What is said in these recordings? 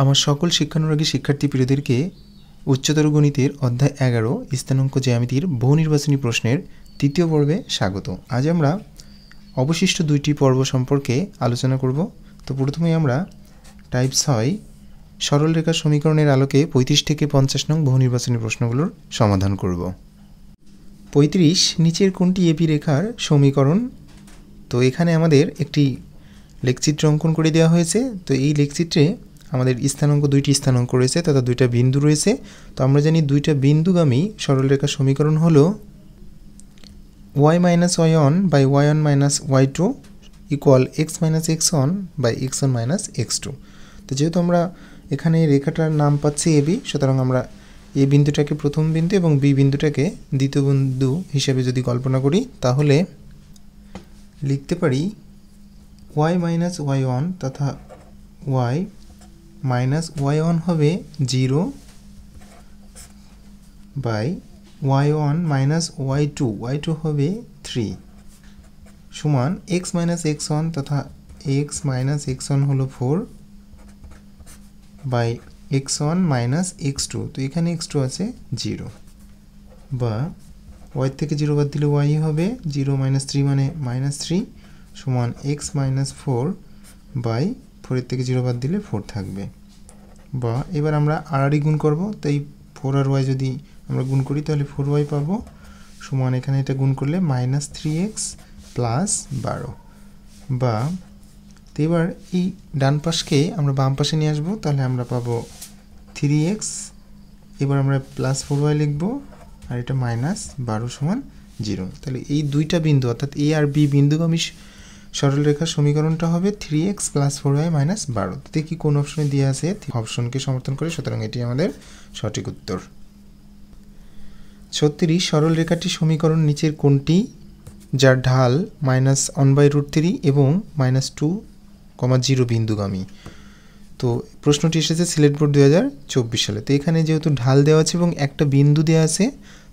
আমার সকল শিক্ষানুরাগী শিক্ষার্থী প্রিয়দেরকে উচ্চতর গণিতের অধ্যায় 11 স্থানাঙ্ক জ্যামিতির বহু নির্বাচনী প্রশ্নের তৃতীয় পর্বে স্বাগত। আজ আমরা অবশিষ্ট দুইটি পর্ব সম্পর্কে আলোচনা করব। তো প্রথমেই আমরা টাইপ 6 সরল রেখা সমীকরণের আলোকে 35 থেকে 50 নং বহু নির্বাচনী প্রশ্নগুলোর সমাধান করব। 35 নিচের কোনটি এবি রেখার সমীকরণ? তো এখানে আমাদের একটি লেখচিত্র অঙ্কন করে দেওয়া হয়েছে। তো এই লেখচিত্রে আমাদের স্থানাঙ্ক দুইটি স্থানাঙ্ক রয়েছে তথা দুইটা বিন্দু রয়েছে। তো আমরা জানি দুইটা বিন্দুগামী সরলরেখার সমীকরণ হলো y - y1 by y1 - y2 equal x - x1 by x1 - x2। তো যেহেতু আমরা এখানে রেখাটার নাম পাচ্ছি এবি, সুতরাং আমরা এ বিন্দুটাকে প্রথম বিন্দু এবং বি বিন্দুটাকে দ্বিতীয় বিন্দু হিসেবে যদি কল্পনা করি তাহলে লিখতে পারি y - y1 তথা y - y1 হবে 0 বাই y1 - y2 হবে 3 সমান x - x1 তথা x - x1 হলো 4 বাই x1 - x2। তো এখানে x2 আছে 0 বা y থেকে 0 বাদ দিলে y হবে 0 - 3 মানে -3 সমান x - 4 বাই 4 এর থেকে 0 বাদ দিলে 4 থাকবে। বা এবার আমরা আড়াআড়ি গুণ করব। তো এই 4 আর y যদি আমরা গুণ করি তাহলে 4y পাবো সমান এখানে এটা গুণ করলে -3x প্লাস 12। বা তো এবার এই ডান পাশকে আমরা বাম পাশে নিয়ে আসবো, তাহলে আমরা পাবো 3x, এবার আমরা প্লাস 4y লিখবো আর এটা -12 সমান 0। তাহলে এই দুইটা বিন্দু অর্থাৎ এ আর বি বিন্দুগামী সরলরেখার সমীকরণটা হবে 3x + 4y - 12। দেখি কোন অপশনে দিয়ে আছে, অপশনকে সমর্থন করে, সুতরাং এটি আমাদের সঠিক উত্তর। 36 সরল রেখাটি সমীকরণ নিচের কোনটি যার ঢাল -1/√3 এবং -2,0 বিন্দুগামী? তো প্রশ্নটি এসেছে সিলেট বোর্ড 2024 সালে। তো এখানে যেহেতু ঢাল দেওয়া আছে এবং একটা বিন্দু দেওয়া আছে,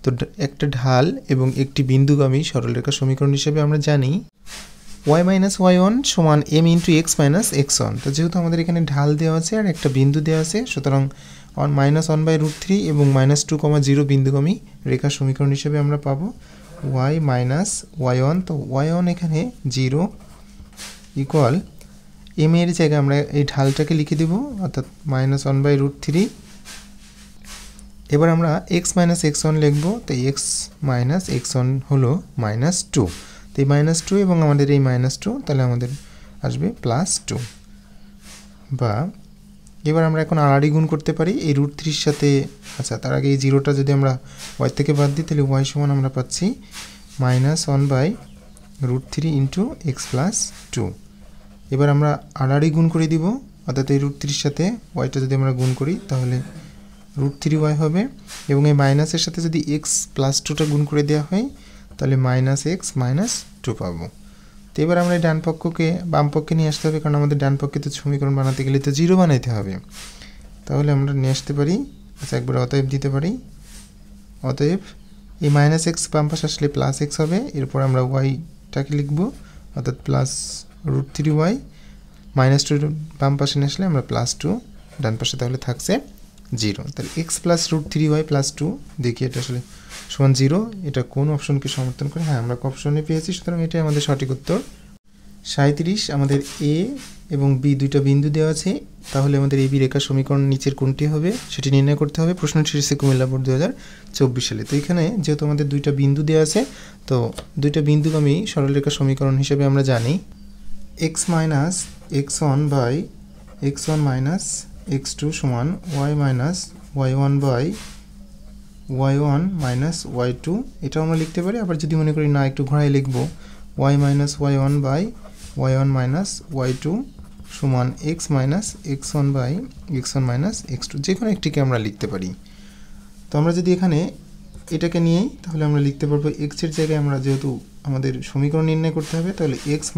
তো একটা ঢাল এবং একটি বিন্দুগামী সরলরেখা সমীকরণ হিসেবে আমরা জানি y - y1 সমান m × x - x1। তো যেহেতু আমাদের এখানে ঢাল দেওয়া আছে আর একটা বিন্দু দেওয়া আছে, সুতরাং -1/√3 এবং -2,0 বিন্দুগামী রেখা সমীকরণ হিসেবে আমরা পাবো y - y1। তো y1 এখানে 0 ইকুয়াল m এর জায়গায় আমরা এই ঢালটাকে লিখে দেব অর্থাৎ -1/√3। এবার আমরা x - x1 লিখব। তো x - x1 হলো -2। তো এই -2 এবং আমাদের এই -2, তাহলে আমাদের আসবে +2। বা এবার আমরা এখন আড়াআড়ি গুণ করতে পারি এই √3 সাথে। আচ্ছা, তার আগে এই 0টা যদি আমরা y থেকে বাদ দিই তাহলে y সমান আমরা পাচ্ছি -1/√3 × x + 2। এবার আমরা আড়াআড়ি গুণ করে দিব, অর্থাৎ এই √3 সাথে yটা যদি আমরা গুণ করি তাহলে √3y হবে এবং এই মাইনাসের সাথে যদি x + 2টা গুণ করে দেওয়া হয় তাহলে -x - 2 পাবো। তো এবার আমরা এই ডান পক্ষকে বাম পক্ষে নিয়ে আসতে হবে, কারণ আমাদের ডান পক্ষে তো সমীকরণ বানাতে গেলে তো 0 বানাইতে হবে। তাহলে আমরা নিয়ে আসতে পারি, আচ্ছা একবার অতএব দিতে পারি। অতএব এই -x বাম পাশে আসলে +x হবে, এরপর আমরা yটাকে লিখব অর্থাৎ +√3y, -2 বাম পাশে নিয়ে আসলে আমরা +2 ডান পাশে, তাহলে থাকছে 0। তাহলে x + √3y + 2, দেখি এটা আসলে সমান 0, এটা কোন অপশনকে সমর্থন করে? হ্যাঁ, আমরা অপশনে পেয়েছি, সুতরাং এটাই আমাদের সঠিক উত্তর। 37 আমাদের a এবং b দুইটা বিন্দু দেওয়া আছে, তাহলে আমাদের এবি রেখা সমীকরণ নিচের কোনটি হবে সেটি নির্ণয় করতে হবে। প্রশ্নটি এসেছে কুমিল্লা বোর্ড 2024 সালে। তো এখানে যেহেতু আমাদের দুইটা বিন্দু দেওয়া আছে, তো দুইটা বিন্দুগামী সরলরেখা সমীকরণ হিসেবে আমরা জানি x - x1 by x1 - x2 সমান y - y1 by y1 - y2। এটাও আমরা লিখতে পারি। আবার যদি মনে করি না একটু ঘোরায় লিখব y - y1 by y1 - y2 সমান x - x1 by x1 - x2, যে কোনো একটিকে আমরা লিখতে পারি। তো আমরা যদি এখানে এটাকে নিয়েই তাহলে আমরা লিখতে পারবো x এর জায়গায় আমরা যেহেতু আমাদের সমীকরণ নির্ণয় করতে হবে, তাহলে x -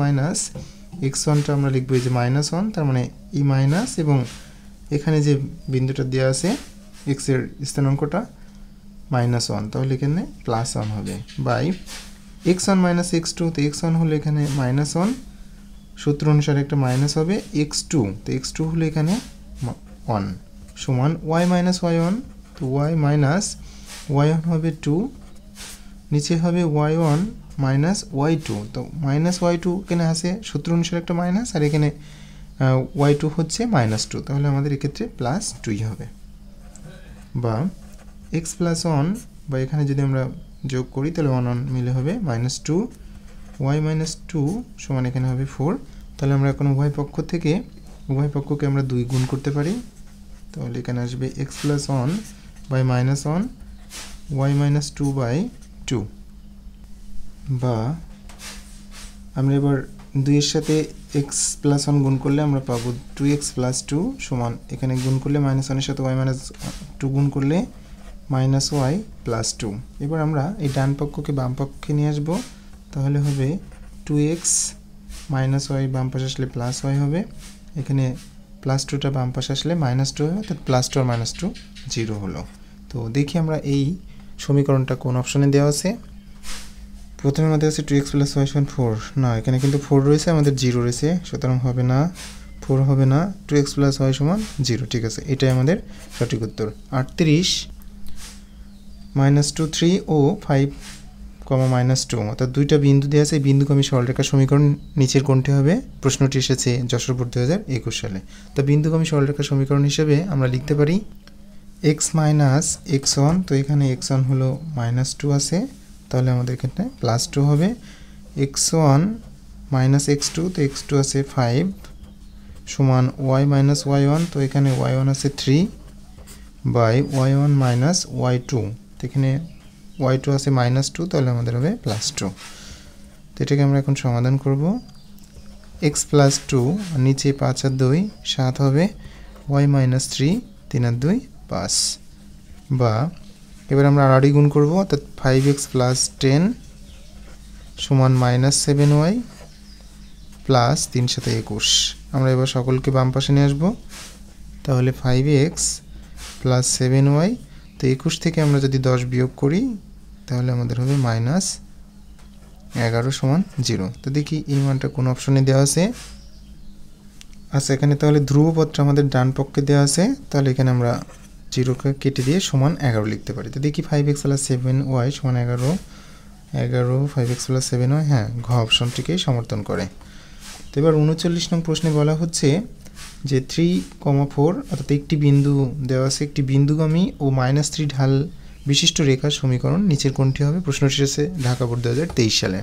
x1টা আমরা লিখবো এই যে -1, তার মানে এই মাইনাস এবং এখানে যে বিন্দুটা দেওয়া আছে x এর স্থানাঙ্কটা -1, তাহলে এখানে +1 হবে বাই x1 - x2। তো x1 হলো এখানে -1, সূত্র অনুসারে একটা মাইনাস হবে x2, তো x2 হলো এখানে 1 সমান y মাইনাস y1, তো y মাইনাস y1 হবে 2, নিচে হবে y1 মাইনাস y2, তো মাইনাস y2 এখানে আছে সূত্র অনুসারে একটা মাইনাস, আর এখানে y2 হচ্ছে -2, তাহলে আমাদের এক্ষেত্রে +2 হবে। বা x প্লাস 1, বা এখানে যদি আমরা যোগ করি তাহলে 1 1 মিলে হবে -2, y মাইনাস 2 সমান এখানে হবে 4, তাহলে আমরা এখন উভয় পক্ষকে আমরা 2 গুণ করতে পারি, তাহলে এখানে আসবে x plus 1 by -1 y minus 2 by 2। বা আমরা এবার 2 এর সাথে x প্লাস 1 গুণ করলে আমরা পাবো 2x প্লাস 2 সমান এখানে গুণ করলে -1 এর সাথে y মাইনাস 2 গুণ করলে -y প্লাস 2। এবার আমরা এই ডান পক্ষকে বাম পক্ষে নিয়ে আসব, তাহলে হবে 2x মাইনাস y বাম পাশে আসলে প্লাস y হবে, এখানে প্লাস 2টা বাম পাশে আসলে -2 হবে, অর্থাৎ +2 আর -2 0 হলো। তো দেখি আমরা এই সমীকরণটা কোন অপশনে দেওয়া আছে। প্রথমে আমাদের আছে 2x প্লাস y সমান 4, না এখানে কিন্তু 4 রয়েছে, আমাদের 0 রয়েছে, সুতরাং হবে না, 4 হবে না, 2x প্লাস y সমান 0, ঠিক আছে, এটাই আমাদের সঠিক উত্তর। 38 -2 3 ও 5, -2, অর্থাৎ দুইটা বিন্দু দেওয়া আছে, এই বিন্দুগামী সরলরেখা সমীকরণ নিচের কোনটি হবে? প্রশ্নটি এসেছে যশোর বোর্ড 2021 সালে। তো বিন্দুগামী সরলরেখা সমীকরণ হিসেবে আমরা লিখতে পারি x মাইনাস x1, তো এখানে x1 হলো -2 আছে, তাহলে আমাদের এখানে +2 হবে, x1 মাইনাস x2, তো x2 আছে 5 সমান y মাইনাস y1, তো এখানে y1 আছে 3 বাই y1 মাইনাস y2, তো এখানে y2 আছে -2, তাহলে আমাদের হবে +2। তো এটাকে আমরা এখন সমাধান করব। x প্লাস 2 আর নিচে 5 আর 2 7 হবে, y মাইনাস 3 3 আর 2 5। বা এবার আমরা আড়াআড়ি গুণ করব, অর্থাৎ 5x প্লাস 10 সমান -7y প্লাস 3 সাথে 21। আমরা এবার সকলকে বাম পাশে নিয়ে আসবো, তাহলে 5x প্লাস 7y, তো 21 থেকে আমরা যদি 10 বিয়োগ করি তাহলে আমাদের হবে -11 সমান 0। তো দেখি এই মানটা কোন অপশনে দেওয়া আছে। আচ্ছা, এখানে তাহলে ধ্রুবপদটা আমাদের ডান পক্ষে দেওয়া আছে, তাহলে এখানে আমরা 0কে কেটে দিয়ে সমান 11 লিখতে পারি। তো দেখি 5x প্লাস 7y সমান 11, 5x প্লাস 7y, হ্যাঁ, ঘ অপশনটিকেই সমর্থন করে। তো এবার 39 নং প্রশ্নে বলা হচ্ছে যে 3,4, অর্থাৎ একটি বিন্দু দেওয়া আছে, একটি বিন্দুগামী ও -3 ঢাল বিশিষ্ট রেখার সমীকরণ নিচের কোনটি হবে? প্রশ্নটি এসেছে ঢাকা বোর্ড 2023 সালে।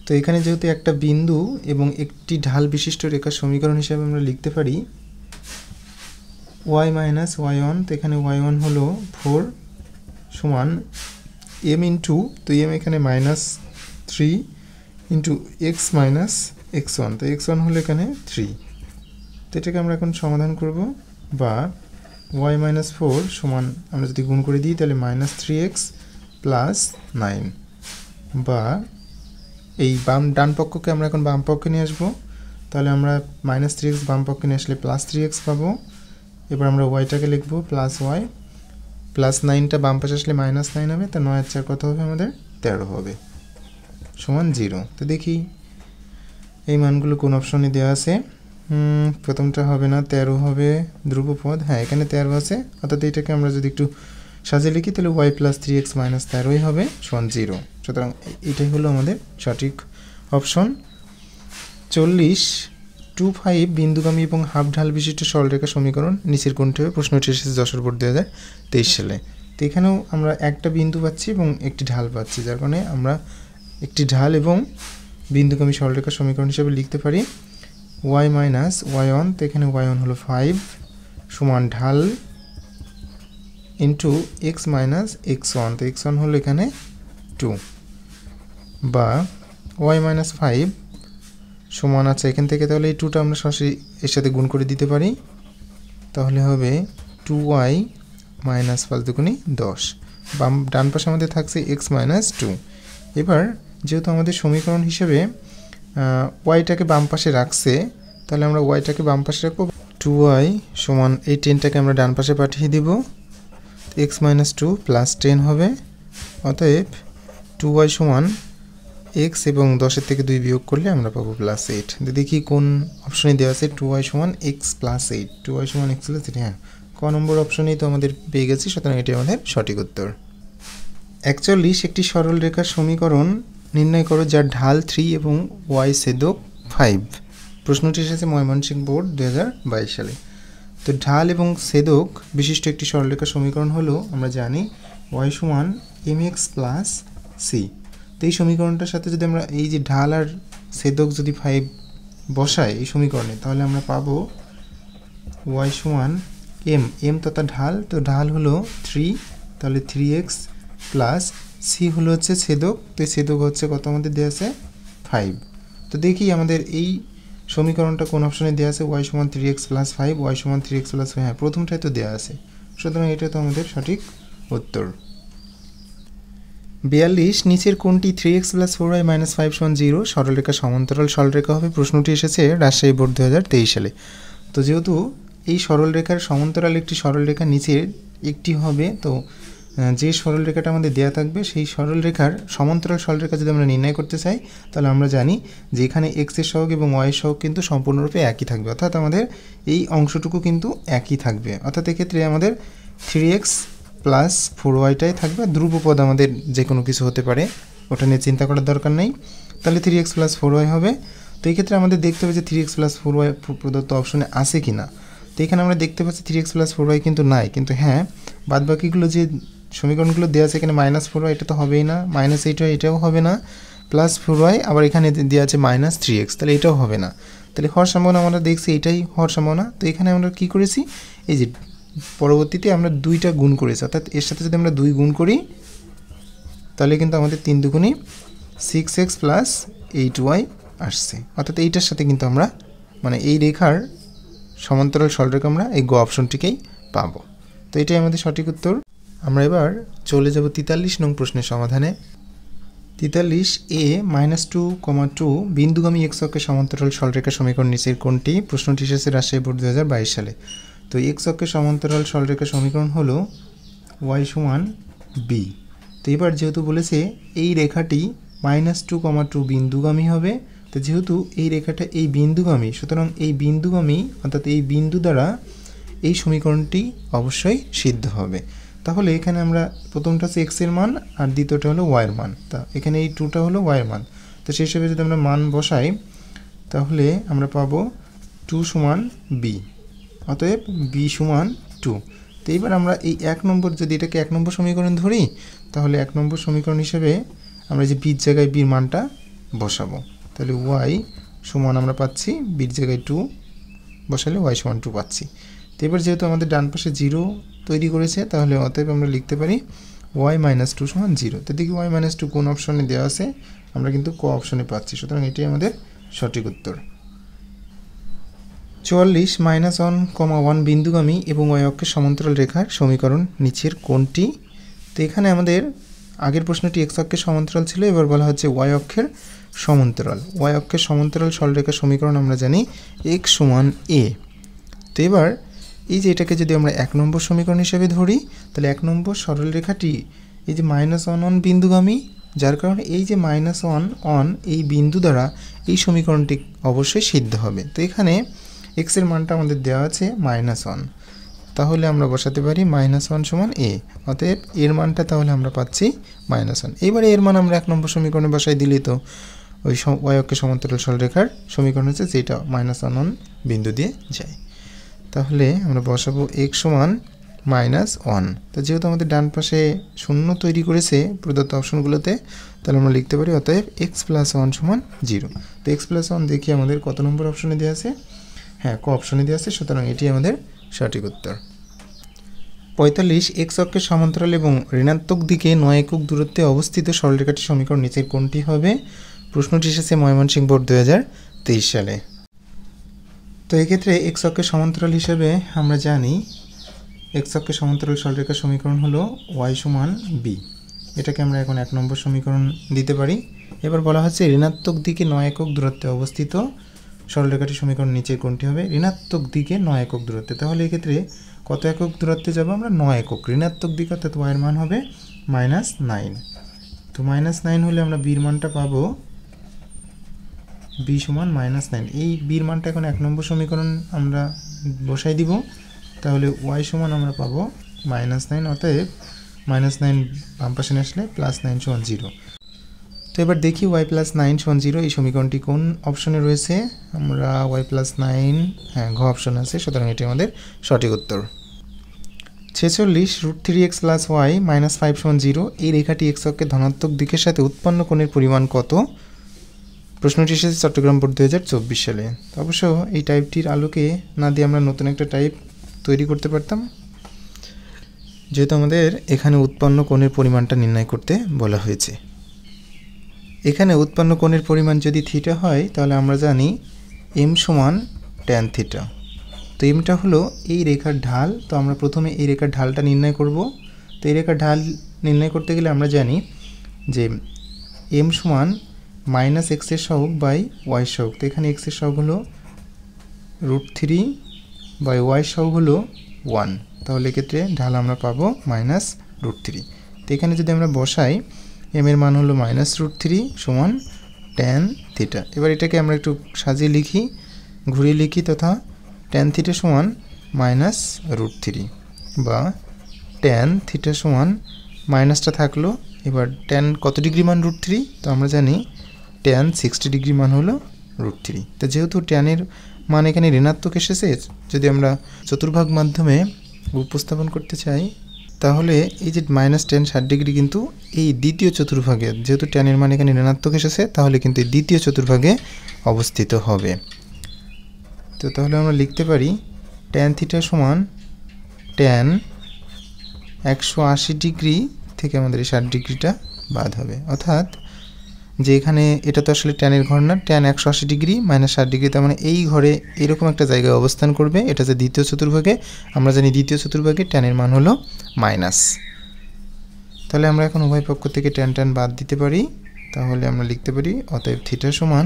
তো এখানে যেহেতু একটা বিন্দু এবং একটি ঢাল বিশিষ্ট রেখার সমীকরণ হিসেবে আমরা লিখতে পারি y মাইনাস y1, তো এখানে y1 হলো 4 সমান m ইন্টু, তো m এখানে -3 ইন্টু x মাইনাস x1, তো x1 হলো এখানে 3। তো এটাকে আমরা এখন সমাধান করব। বা y মাইনাস 4 সমান আমরা যদি গুণ করে দিই তাহলে -3x প্লাস 9। বা এই ডান পক্ষকে আমরা এখন বাম পক্ষে নিয়ে আসবো, তাহলে আমরা -3x বাম পক্ষে নিয়ে আসলে +3x পাবো। এবার আমরা yটাকে লিখব +y, প্লাস 9টা বাম পাশে আসলে -9 হবে, তো 9 আর 4 কত হবে? আমাদের 13 হবে, সমান 0। তো দেখি এই মানগুলো কোন অপশনে দেওয়া আছে। প্রথমটা হবে না, 13 হবে ধ্রুবপদ, হ্যাঁ এখানে 13 আছে, অর্থাৎ এটাকে আমরা যদি একটু সাজিয়ে লিখি তাহলে y প্লাস 3x মাইনাস 13 হবে সমান 0। সুতরাং এটাই হলো আমাদের সঠিক অপশন। 40 2,5 বিন্দুগামী এবং হাফ ঢাল বিশিষ্ট সরলরেখা সমীকরণ নিচের কোনটি হবে? প্রশ্নটি এসেছে যশোর বোর্ড 2023 সালে। তো এখানেও আমরা একটা বিন্দু পাচ্ছি এবং একটি ঢাল পাচ্ছি, যার কারণে আমরা একটি ঢাল এবং বিন্দুগামী সরলরেখা সমীকরণ হিসেবে লিখতে পারি y মাইনাস y1, তো এখানে y1 হলো 5 সমান ঢাল ইন্টু x মাইনাস x1, তো x1 হলো এখানে 2। বা y মাইনাস 5 সমান আছে এখান থেকে, তাহলে এই 2টা আমরা সরাসরি এর সাথে গুণ করে দিতে পারি, তাহলে হবে 2y মাইনাস 5 দুগুণে 10। ডান পাশে আমাদের থাকছে x মাইনাস 2। এবার যেহেতু আমাদের সমীকরণ হিসেবে ওয়াইটাকে বাম পাশে রাখছে, তাহলে আমরা ওয়াইটাকে বাম পাশে রাখবো। 2y সমান এই 10টাকে আমরা ডান পাশে পাঠিয়ে দিব, x মাইনাস 2 প্লাস 10 হবে, অতএব 2y সমান এক্স এবং 10-এর থেকে 2 বিয়োগ করলে আমরা পাবো +8। দেখি কোন অপশনে দেওয়া আছে 2y সমান x + 8, 2y সমান x + 8। হ্যাঁ, ক নম্বর অপশনেই তো আমাদের পেয়ে গেছি, সুতরাং এটাই আমাদের সঠিক উত্তর। 41 একটি সরল রেখার সমীকরণ নির্ণয় করো যার ঢাল 3 এবং y ছেদক 5। প্রশ্নটি এসেছে ময়মনসিংহ বোর্ড 2022 সালে। তো ঢাল এবং ছেদক বিশিষ্ট একটি সরলরেখার সমীকরণ হলো, আমরা জানি y সমান mx + c। তো এই সমীকরণটার সাথে যদি আমরা এই যে ঢাল আর ছেদক যদি 5 বসাই এই সমীকরণে, তাহলে আমরা পাবো y সমান m তথা ঢাল, তো ঢাল হলো 3, তাহলে 3x প্লাস c হলো হচ্ছে ছেদক, তো এই ছেদক হচ্ছে কত আমাদের দেওয়া আছে 5। তো দেখি আমাদের এই সমীকরণটা কোন অপশনে দেওয়া আছে, y সমান 3x + 5, y সমান 3x + 5। হ্যাঁ, প্রথমটাই তো দেওয়া আছে, সুতরাং এটা তো আমাদের সঠিক উত্তর। 42 নিচের কোনটি 3x + 4y - 5 = 0 সরলরেখা সমান্তরাল সরলরেখা হবে? প্রশ্নটি এসেছে রাজশাহী বোর্ড 2023 সালে। তো যেহেতু এই সরলরেখার সমান্তরাল একটি সরলরেখা নিচের একটি হবে, তো যে সরলরেখাটা আমাদের দেয়া থাকবে সেই সরলরেখার সমান্তরাল সরলরেখা যদি আমরা নির্ণয় করতে চাই, তাহলে আমরা জানি যে এখানে x এর সহগ এবং y এর সহগ কিন্তু সম্পূর্ণরূপে একই থাকবে, অর্থাৎ আমাদের এই অংশটুকু কিন্তু একই থাকবে, অর্থাৎ এক্ষেত্রে আমাদের 3x + 4yটাই থাকবে। ধ্রুবপদ আমাদের যে কোনো কিছু হতে পারে, ওটা নিয়ে চিন্তা করার দরকার নেই। তাহলে 3x + 4y হবে। তো এই ক্ষেত্রে আমাদের দেখতে হবে যে 3x + 4y প্রদত্ত অপশনে আছে কি না। তো এখানে আমরা দেখতে পাচ্ছি 3x + 4y কিন্তু নাই, কিন্তু হ্যাঁ বাদবাকিগুলো যে সমীকরণগুলো দেওয়া আছে এখানে -4y এটা তো হবেই না, -8y এটাও হবে না, +4y আবার এখানে দেওয়া আছে -3x, তাহলে এটাও হবে না। তাহলে হওয়ার সম্ভাবনা আমরা দেখছি এটাই হওয়ার সম্ভাবনা। তো এখানে আমরা কি করেছি, এই যে পরবর্তীতে আমরা 2টা গুণ করেছি, অর্থাৎ এর সাথে যদি আমরা 2 গুণ করি তাহলে কিন্তু আমাদের 3 দুগুণে 6x + 8y আসছে, অর্থাৎ এইটার সাথে কিন্তু আমরা মানে এই রেখার সমান্তরাল সরলরেখা আমরা এই গ অপশনটিকেই পাবো। তো এটাই আমাদের সঠিক উত্তর। আমরা এবার চলে যাব 43 নং প্রশ্নের সমাধানে। 43 a -2, বিন্দুগামী x অক্ষের সমান্তরাল সরলরেখা সমীকরণ নিচের কোনটি? প্রশ্নটি এসেছে রাজশাহী বোর্ড 2022 সালে। তো x অক্ষের সমান্তরাল সরলরেখা সমীকরণ হলো y সমান b। তো এবার যেহেতু বলেছে এই রেখাটি -2, বিন্দুগামী হবে, তো যেহেতু এই রেখাটা এই বিন্দুগামী, সুতরাং এই বিন্দুগামী অর্থাৎ এই বিন্দু দ্বারা এই সমীকরণটি অবশ্যই সিদ্ধ হবে। তাহলে এখানে আমরা প্রথমটা হচ্ছে x এর মান আর দ্বিতীয়টা হলো y এর মান, তা এখানে এই 2টা হলো y এর মান। তো সেই হিসেবে যদি আমরা মান বসাই তাহলে আমরা পাবো 2 সমান b, অতএব b সমান 2। তো এইবার আমরা এই 1 নম্বর যদি এটাকে 1 নম্বর সমীকরণ ধরি, তাহলে 1 নম্বর সমীকরণ হিসেবে আমরা যে b-র জায়গায় b-র মানটা বসাবো, তাহলে y সমান আমরা পাচ্ছি b-র জায়গায় 2 বসালে y সমান 2 পাচ্ছি। তো এবার যেহেতু আমাদের ডান পাশে 0 তৈরি করেছে, তাহলে অতএব আমরা লিখতে পারি y - 2 সমান 0। তো দেখি y - 2 কোন অপশনে দেওয়া আছে, আমরা কিন্তু ক অপশনে পাচ্ছি, সুতরাং এটাই আমাদের সঠিক উত্তর। 44 -1, বিন্দুগামী এবং y অক্ষের সমান্তরাল রেখার সমীকরণ নিচের কোনটি? তো এখানে আমাদের আগের প্রশ্নটি x অক্ষের সমান্তরাল ছিল, এবার বলা হচ্ছে y অক্ষের সমান্তরাল। y অক্ষের সমান্তরাল সরলরেখার সমীকরণ আমরা জানি x সমান a। তো এবার এই যে এটাকে যদি আমরা 1 নম্বর সমীকরণ হিসেবে ধরি, তাহলে 1 নম্বর সরলরেখাটি এই যে -1 বিন্দুগামী, যার কারণে এই যে -1 এই বিন্দু দ্বারা এই সমীকরণটি অবশ্যই সিদ্ধ হবে। তো এখানে x এর মানটা আমাদের দেওয়া আছে -1, তাহলে আমরা বসাতে পারি -1 সমান a, অতএব এর মানটা তাহলে আমরা পাচ্ছি -1। এবারে এর মান আমরা 1 নম্বর সমীকরণে বসাই দিলেই তো ওই y অক্ষের সমান্তরাল সরলরেখার সমীকরণ হচ্ছে যেটা -1 বিন্দু দিয়ে যায়। তাহলে আমরা বসাবো x সমান -1। তো যেহেতু আমাদের ডান পাশে শূন্য তৈরি করেছে প্রদত্ত অপশনগুলোতে, তাহলে আমরা লিখতে পারি অতএব x + 1 সমান 0। তো x + 1 দেখি আমাদের কত নম্বর অপশনে দেওয়া আছে, হ্যাঁ ক অপশনে দেওয়া আছে, সুতরাং এটি আমাদের সঠিক উত্তর। 45 x অক্ষের সমান্তরাল এবং ঋণাত্মক দিকে 9 একক দূরত্বে অবস্থিত সরলরেখাটির সমীকরণ নিচের কোনটি হবে? প্রশ্নটি এসেছে ময়মনসিংহ বোর্ড 2023 সালে। তো এক্ষেত্রে x অক্ষের সমান্তরাল হিসেবে আমরা জানি x অক্ষের সমান্তরাল সরলরেখার সমীকরণ হলো y সমান b। এটাকে আমরা এখন 1 নম্বর সমীকরণ দিতে পারি। এবার বলা হচ্ছে ঋণাত্মক দিকে 9 একক দূরত্বে অবস্থিত সরলরেখাটির সমীকরণ নিচের কোনটি হবে? ঋণাত্মক দিকে 9 একক দূরত্বে, তাহলে এক্ষেত্রে কত একক দূরত্বে যাব আমরা? 9 একক। ঋণাত্মক দিকে অর্থাৎ y এর মান হবে -9। তো -9 হলে আমরা b-র মানটা পাবো বি সমান -9। এই বির মানটা এখন 1 নম্বর সমীকরণ আমরা বসাই দিব, তাহলে ওয়াই সমান আমরা পাবো -9। অতএব -9 বাম পাশে আসলে +9 সমান 0। তো এবার দেখি y + 9 সমান 0 এই সমীকরণটি কোন অপশনে রয়েছে। আমরা y + 9, হ্যাঁ ঘ অপশন আছে, সুতরাং এটি আমাদের সঠিক উত্তর। 46 √3x + y - 5 সমান 0 এই রেখাটি x অক্ষের ধনাত্মক দিকের সাথে উৎপন্ন কোণের পরিমাণ কত? প্রশ্নটি এসেছে চট্টগ্রাম বোর্ড 2024 সালে। তো অবশ্য এই টাইপটির আলোকে না দিয়ে আমরা নতুন একটা টাইপ তৈরি করতে পারতাম, যেহেতু আমাদের এখানে উৎপন্ন কোণের পরিমাণটা নির্ণয় করতে বলা হয়েছে। এখানে উৎপন্ন কোণের পরিমাণ যদি থিটা হয় তাহলে আমরা জানি m সমান tan থিটা। তো এমটা হলো এই রেখার ঢাল। তো আমরা প্রথমে এই রেখার ঢালটা নির্ণয় করব। তো এই রেখার ঢাল নির্ণয় করতে গেলে আমরা জানি যে m সমান -x এর সহগ বাই y সহগ। তো এখানে x এর সহগ হলো √3 বাই y সহগ হলো 1। তাহলে এক্ষেত্রে ঢাল আমরা পাবো -√3। তো এখানে যদি আমরা বসাই m এর মান হলো -√3 সমান tan থিটা। এবার এটাকে আমরা একটু সাজিয়ে লিখি, ঘুরিয়ে লিখি, তথা tan থিটা সমান -√3 বা tan থিটা সমান মাইনাসটা থাকলো। এবার tan কত ডিগ্রি মান √3? তো আমরা জানি tan 60 ডিগ্রি মান হলো √3। তো যেহেতু ট্যানের মান এখানে ঋণাত্মক এসেছে, যদি আমরা চতুর্ভাগ মাধ্যমে উপস্থাপন করতে চাই তাহলে এই যে -tan 60 ডিগ্রি কিন্তু এই দ্বিতীয় চতুর্ভাগে, যেহেতু ট্যানের মান এখানে ঋণাত্মক এসেছে তাহলে কিন্তু এই দ্বিতীয় চতুর্ভাগে অবস্থিত হবে। তো তাহলে আমরা লিখতে পারি tan থিটা সমান tan 180 ডিগ্রি থেকে আমাদের এই 60 ডিগ্রিটা বাদ হবে, অর্থাৎ যে এখানে এটা তো আসলে ট্যানের ঘর না, tan 180 ডিগ্রি -60 ডিগ্রি, তার মানে এই ঘরে এরকম একটা জায়গায় অবস্থান করবে। এটা যে দ্বিতীয় চতুর্ভাগে, আমরা জানি দ্বিতীয় চতুর্ভাগে ট্যানের মান হলো মাইনাস। তাহলে আমরা এখন উভয় পক্ষ থেকে tan বাদ দিতে পারি, তাহলে আমরা লিখতে পারি অতএব থিটা সমান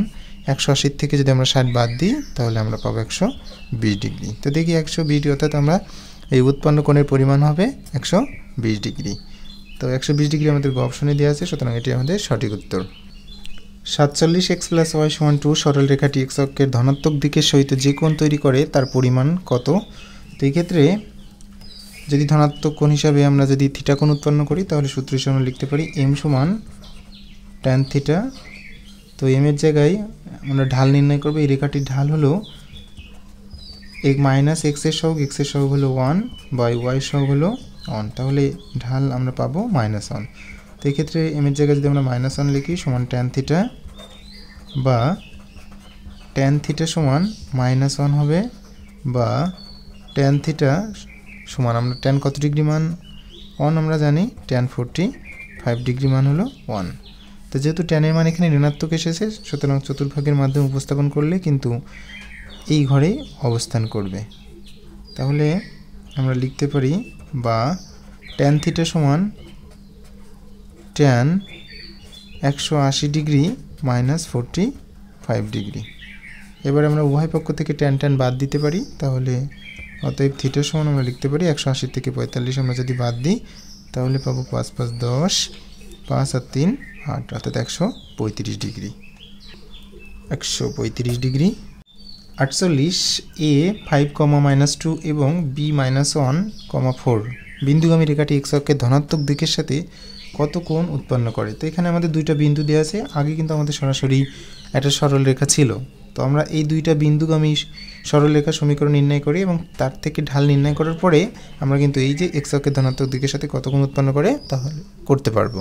180 থেকে যদি আমরা 60 বাদ দিই তাহলে আমরা পাবো 120 ডিগ্রি। তো দেখি 120 ডিগ্রি, অর্থাৎ আমরা এই উৎপন্ন কোণের পরিমাণ হবে 120 ডিগ্রি। তো 120 ডিগ্রি আমাদের অপশনে দেওয়া আছে, সুতরাং এটি আমাদের সঠিক উত্তর। 47x + y = 2 সরল রেখাটি x অক্ষের ধনাত্মক দিকের সহিত যে কোণ তৈরি করে তার পরিমাণ কত? তো এই ক্ষেত্রে যদি ধনাত্মক কোণ হিসাবে আমরা যদি থিটা কোণ উৎপন্ন করি তাহলে সূত্র হিসেবে আমরা লিখতে পারি m সমান tan থিটা। তো m এর জায়গায় আমরা ঢাল নির্ণয় করব। এই রেখাটির ঢাল হলো -x এর সহগ, x এর সহগ হলো 1 বাই y সহগ হলো 1, তাহলে ঢাল আমরা পাবো -1। তো এই ক্ষেত্রে m এর জায়গায় যদি আমরা -1 লিখি সমান tan থিটা, বা tan থিটা সমান -1 হবে, বা tan থিটা সমান আমরা tan কত ডিগ্রি মান 1 আমরা জানি tan 45 ডিগ্রি মান হলো 1। তো যেহেতু tan এর মান এখানে ঋণাত্মক এসেছে, সুতরাং চতুর্ভাগের মাধ্যমে উপস্থাপন করলে কিন্তু এই ঘরে অবস্থান করবে। তাহলে আমরা লিখতে পারি বা tan থিটা সমান tan 180 ডিগ্রি -45 ডিগ্রি। এবার আমরা উভয় পক্ষ থেকে tan বাদ দিতে পারি, তাহলে অতএব থিটা সমান আমরা লিখতে পারি 180 থেকে 45 আমরা যদি বাদ দিই তাহলে পাবো 5 + 5 = 10, 5 আর 3 8, অর্থাৎ 135 ডিগ্রি। 135 ডিগ্রি। 48 a 5, -2 এবং b -1, 4 বিন্দুগামী রেখাটি x অক্ষের ধনাত্মক দিকের সাথে কত কোণ উৎপন্ন করে? তো এখানে আমাদের দুইটা বিন্দু দেওয়া আছে। আগে কিন্তু আমাদের সরাসরি একটা সরল রেখা ছিল। তো আমরা এই দুইটা বিন্দুগামী সরল রেখা সমীকরণ নির্ণয় করি এবং তার থেকে ঢাল নির্ণয় করার পরে আমরা কিন্তু এই যে x অক্ষের ধনাত্মক দিকের সাথে কত কোণ উৎপন্ন করে তাহলে করতে পারবো।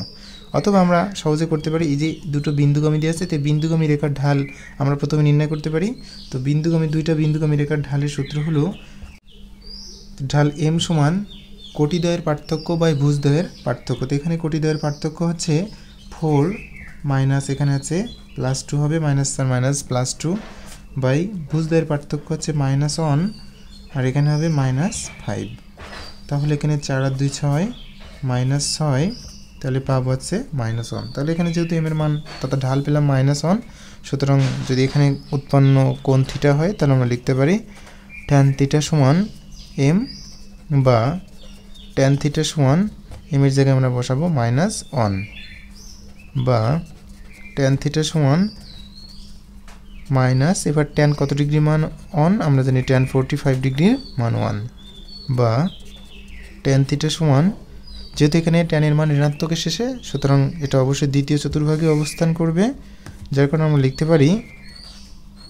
অথবা আমরা সহজে করতে পারি, এই যে দুটো বিন্দুগামী দেওয়া আছে, তো বিন্দুগামী রেখার ঢাল আমরা প্রথমে নির্ণয় করতে পারি। তো দুইটা বিন্দুগামী রেখার ঢালের সূত্র হলো ঢাল m সমান কোটিদ্বয়ের পার্থক্য বাই ভুজদ্বয়ের পার্থক্য। তো এখানে কোটিদ্বয়ের পার্থক্য হচ্ছে 4 মাইনাস এখানে আছে +2 হবে, -4 +2 বাই ভুজদ্বয়ের পার্থক্য হচ্ছে -1 আর এখানে হবে -5। তাহলে এখানে 4 আর 2 6, -6, তাহলে পাবো হচ্ছে -1। তাহলে এখানে যেহেতু m এর মান তথা ঢাল পেলাম -1, সুতরাং যদি এখানে উৎপন্ন কোণ থিটা হয় তাহলে আমরা লিখতে পারি tan থিটা সমান m, বা tan থিটা সমান m এর জায়গায় আমরা বসাবো -1, বা tan থিটা সমান মাইনাস এবার ট্যান কত ডিগ্রি মান 1 আমরা জানি ট্যান 45 ডিগ্রির মান 1 বা ট্যান থিটা সমান, যেহেতু এখানে ট্যানের মান ঋণাত্মক এসেছে সুতরাং এটা অবশ্যই দ্বিতীয় চতুর্ভাগে অবস্থান করবে, যার কারণে আমরা লিখতে পারি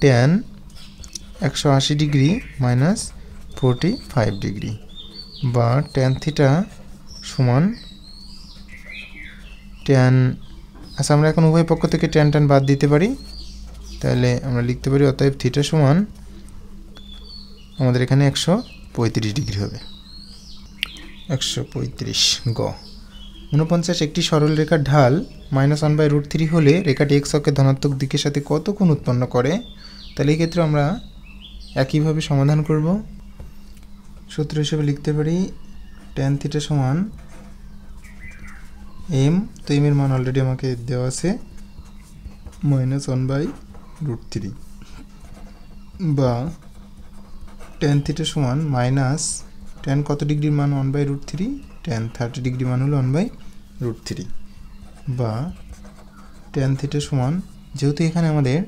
ট্যান 180 ডিগ্রি মাইনাস 45 ডিগ্রি বা ট্যান থিটা সমান ট্যান, আচ্ছা আমরা এখন উভয় পক্ষ থেকে ট্যান ট্যান বাদ দিতে পারি, তাহলে আমরা লিখতে পারি অতএব থিটা সমান আমাদের এখানে 135 ডিগ্রি হবে। 135 গ 49 একটি সরল রেখার ঢাল -1/√3 হলে রেখাটি x অক্ষের ধনাত্মক দিকের সাথে কত কোণ উৎপন্ন করে, তাহলে এই ক্ষেত্রে আমরা একইভাবে সমাধান করব। সূত্র হিসেবে লিখতে পারি ট্যান থিটা সমান m, তো m এর মান অলরেডি আমাকে দেওয়া আছে -1/√3 বা ট্যান থিটা সমান মাইনাস ট্যান কত ডিগ্রির মান 1/√3, ট্যান 30 ডিগ্রি মান হলো 1/√3 বা ট্যান থিটা সমান, যেহেতু এখানে আমাদের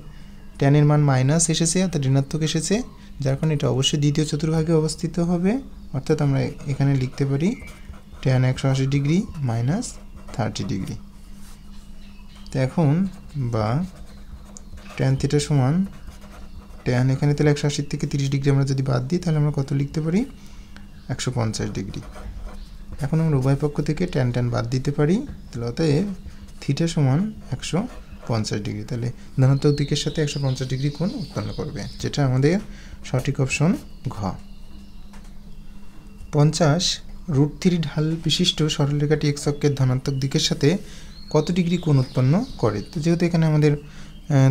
ট্যানের মান মাইনাস এসেছে অর্থাৎ ঋণাত্মক এসেছে, যার কারণে এটা অবশ্যই দ্বিতীয় চতুর্ভাগে অবস্থিত হবে, অর্থাৎ আমরা এখানে লিখতে পারি ট্যান 180 ডিগ্রি মাইনাস 30 ডিগ্রি। তো এখন বা ট্যান থিটা সমান ট্যান এখানে তাহলে 180 থেকে 30 ডিগ্রি আমরা যদি বাদ দিই তাহলে আমরা কত লিখতে পারি 150 ডিগ্রি। এখন আমরা উভয় পক্ষ থেকে ট্যান ট্যান বাদ দিতে পারি, তাহলে অতএব থিটা সমান 150 ডিগ্রি, তাহলে ধনাত্মক দিকের সাথে 150 ডিগ্রি কোণ উৎপন্ন করবে, যেটা আমাদের সঠিক অপশন ঘ। 50√3 ঢাল বিশিষ্ট সরলরেখাটি x অক্ষের ধনাত্মক দিকের সাথে কত ডিগ্রি কোণ উৎপন্ন করে, তো যেহেতু এখানে আমাদের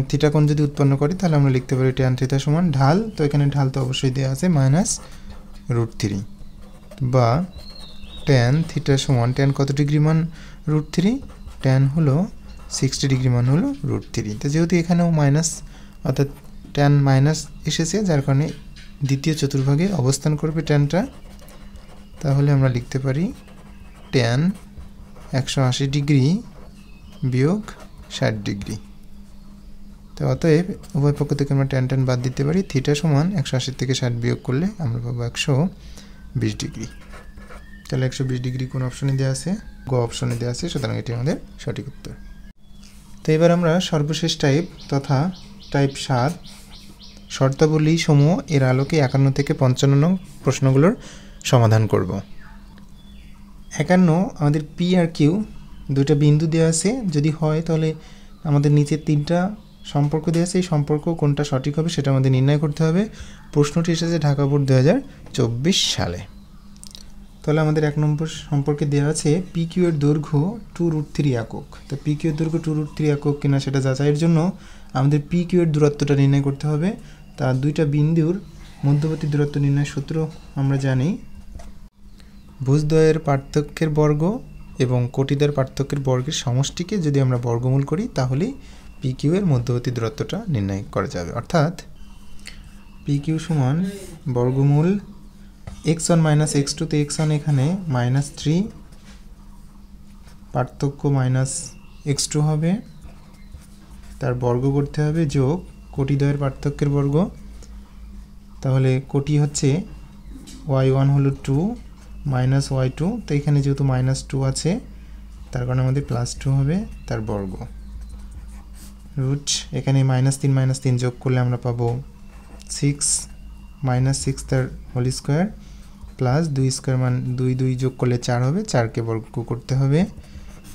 থিটা কোণ যদি উৎপন্ন করে তাহলে আমরা লিখতে পারি ট্যান থিটা সমান ঢাল, তো এখানে ঢাল তো অবশ্যই দেওয়া আছে -√3 বা ট্যান থিটা সমান ট্যান কত ডিগ্রি মান √3, ট্যান হলো 60 ডিগ্রি মান হলো √3, তো যেহেতু এখানেও মাইনাস অর্থাৎ ট্যান মাইনাস এসেছে যার কারণে দ্বিতীয় চতুর্ভাগে অবস্থান করবে ট্যানটা, তাহলে আমরা লিখতে পারি ট্যান 180 ডিগ্রি বিয়োগ 60 ডিগ্রি। তো অতএব উভয় পক্ষ থেকে আমরা ট্যান ট্যান বাদ দিতে পারি, থিটা সমান 180 থেকে 60 বিয়োগ করলে আমরা পাবো 120 ডিগ্রি। তাহলে 120 ডিগ্রি কোন অপশনে দেওয়া আছে, গ অপশনে দেওয়া আছে, সুতরাং এটি আমাদের সঠিক উত্তর। তো এবার আমরা সর্বশেষ টাইপ তথা টাইপ 7 শর্তাবলী সমূহ এর আলোকে 51 থেকে 55 নং প্রশ্নগুলোর সমাধান করব। 51 আমাদের পি আর কিউ দুটো বিন্দু দেওয়া আছে, যদি হয় তাহলে আমাদের নিচে 3টা সম্পর্ক দেওয়া আছে, এই সম্পর্ক কোনটা সঠিক হবে সেটা আমাদের নির্ণয় করতে হবে। প্রশ্নটি এসেছে ঢাকা বোর্ড 2024 সালে। তাহলে আমাদের 1 নম্বর সম্পর্কে দেওয়া আছে পি কিউ এর দৈর্ঘ্য 2√3 একক। তো পি কিউ এর দৈর্ঘ্য 2√3 একক কিনা সেটা যাচাইয়ের জন্য আমাদের পি কিউ এর দূরত্বটা নির্ণয় করতে হবে। তার দুইটা বিন্দুর মধ্যবর্তী দূরত্ব নির্ণয়ের সূত্র আমরা জানি, ভুজদ্বয়ের পার্থক্যের বর্গ এবং কোটিদ্বয়ের পার্থক্যের বর্গের সমষ্টিকে যদি আমরা বর্গমূল করি তাহলে পি কিউ এর মধ্যবর্তী দূরত্বটা নির্ণয় করা যাবে। অর্থাৎ পি কিউ সমান বর্গমূল x1 মাইনাস x2, তো x1 এখানে -3 পার্থক্য -x2 হবে, তার বর্গ করতে হবে যোগ কোটিদ্বয়ের পার্থক্যের বর্গ, তাহলে কোটি হচ্ছে y1 হলো 2 মাইনাস y2, তো এখানে যেহেতু -2 আছে তার কারণে আমাদের +2 হবে তার বর্গ, রুট এখানে -3 যোগ করলে আমরা পাবো 6 -6 তার হোল স্কোয়ার প্লাস 2 স্কোয়ার মান 2 যোগ করলে 4 হবে, 4কে বর্গ করতে হবে,